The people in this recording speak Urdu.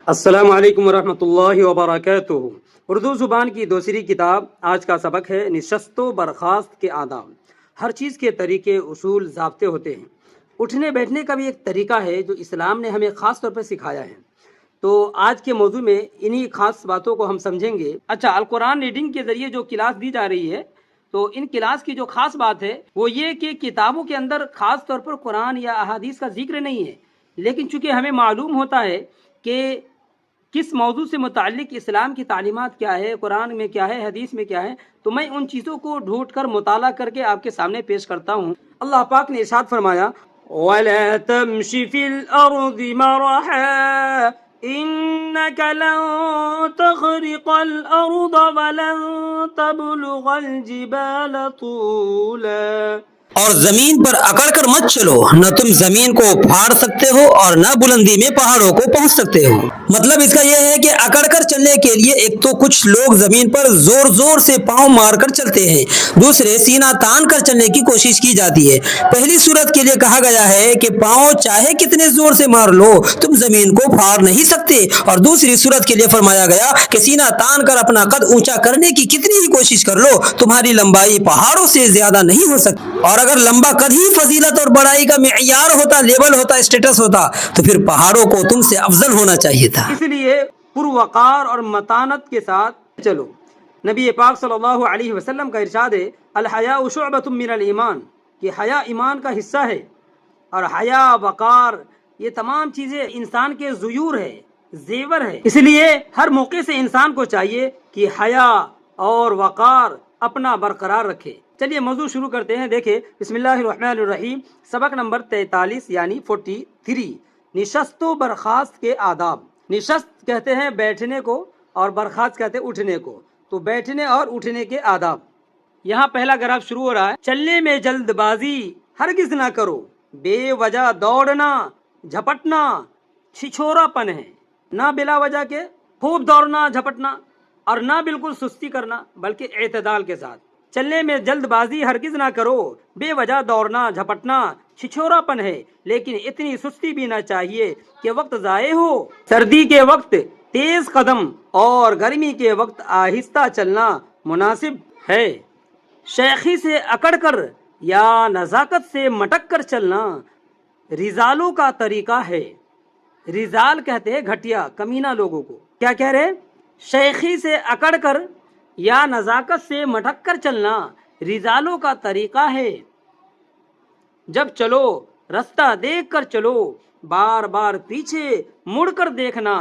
السلام علیکم ورحمۃ اللہ وبرکاتہ۔ اردو زبان کی دوسری کتاب، آج کا سبق ہے نشست و برخاست کے آداب۔ ہر چیز کے طریقے، اصول، ضابطے ہوتے ہیں۔ اٹھنے بیٹھنے کا بھی ایک طریقہ ہے جو اسلام نے ہمیں خاص طور پر سکھایا ہے۔ تو آج کے موضوع میں انہی خاص باتوں کو ہم سمجھیں گے۔ اچھا، القرآن ریڈنگ کے ذریعے جو کلاس دی جا رہی ہے، تو ان کلاس کی جو خاص بات ہے وہ یہ کہ کتابوں کے اندر خاص طور پر قرآن یا احادیث کا ذکر نہیں ہے، لیکن چونکہ ہمیں معلوم ہوتا ہے کہ کس موضوع سے متعلق اسلام کی تعلیمات کیا ہے، قرآن میں کیا ہے، حدیث میں کیا ہے، تو میں ان چیزوں کو ڈھونڈ کر مطالعہ کر کے آپ کے سامنے پیش کرتا ہوں۔ اللہ پاک نے ارشاد فرمایا وَلَا تَمْشِ فِي الْأَرْضِ مَرَحًا إِنَّكَ لَن تَخْرِقَ الْأَرْضَ وَلَن تَبْلُغَ الْجِبَالَ طُولًا۔ اور زمین پر اکڑ کر مت چلو، نہ تم زمین کو پھاڑ سکتے ہو اور نہ بلندی میں پہاڑوں کو پہنچ سکتے ہو۔ مطلب اس کا یہ ہے کہ اکڑ کر چلنے کے لیے ایک تو کچھ لوگ زمین پر زور زور سے پاؤں مار کر چلتے ہیں، دوسرے سینہ تان کر چلنے کی کوشش کی جاتی ہے۔ پہلی صورت کے لیے کہا گیا ہے کہ پاؤں چاہے کتنے زور سے مار لو تم زمین کو پھاڑ نہیں سکتے، اور دوسری صورت کے لیے فرمایا گیا کہ سینہ تان کر اپنا قد اونچا کرنے کی کتنی ہی کوشش کر لو تمہاری لمبائی پہاڑوں سے زیادہ نہیں ہو سکتی۔ اور اگر لمبا قد ہی فضیلت اور بڑائی کا معیار ہوتا، لیول ہوتا، اسٹیٹس ہوتا، تو پھر پہاڑوں کو تم سے افضل ہونا چاہیے تھا۔ اس لیے پروقار اور متانت کے ساتھ چلو۔ نبی پاک صلی اللہ علیہ وسلم کا ارشاد ہے الحیاء شعبۃ من الایمان، کہ حیا ایمان کا حصہ ہے، اور حیا، وقار، یہ تمام چیزیں انسان کے زیور ہے، زیور ہے۔ اس لیے ہر موقع سے انسان کو چاہیے کہ حیا اور وقار اپنا برقرار رکھے۔ چلیے موضوع شروع کرتے ہیں۔ دیکھیں، بسم اللہ الرحمن الرحیم، سبق نمبر 43 یعنی 43، نشست و برخاست کے آداب۔ نشست کہتے ہیں بیٹھنے کو، اور برخاست کہتے ہیں اٹھنے کو۔ تو بیٹھنے اور اٹھنے کے آداب۔ یہاں پہلا گراف شروع ہو رہا ہے، چلنے میں جلد بازی ہرگز نہ کرو، بے وجہ دوڑنا، جھپٹنا چھچورا پن ہے۔ نہ بلا وجہ کے خوب دوڑنا، جھپٹنا، اور نہ بالکل سستی کرنا، بلکہ اعتدال کے ساتھ۔ چلنے میں جلد بازی ہرگز نہ کرو، بے وجہ دوڑنا، جھپٹنا چھچورا پن ہے، لیکن اتنی سستی بھی نہ چاہیے کہ وقت ضائع ہو۔ سردی کے وقت تیز قدم اور گرمی کے وقت آہستہ چلنا مناسب ہے۔ شیخی سے اکڑ کر یا نزاکت سے مٹک کر چلنا رزالوں کا طریقہ ہے۔ رزال کہتے ہیں گھٹیا، کمینہ لوگوں کو۔ کیا کہہ رہے؟ شیخی سے اکڑ کر یا نزاکت سے مٹک کر چلنا رزالوں کا طریقہ ہے۔ جب چلو رستہ دیکھ کر چلو، بار بار پیچھے مڑ کر دیکھنا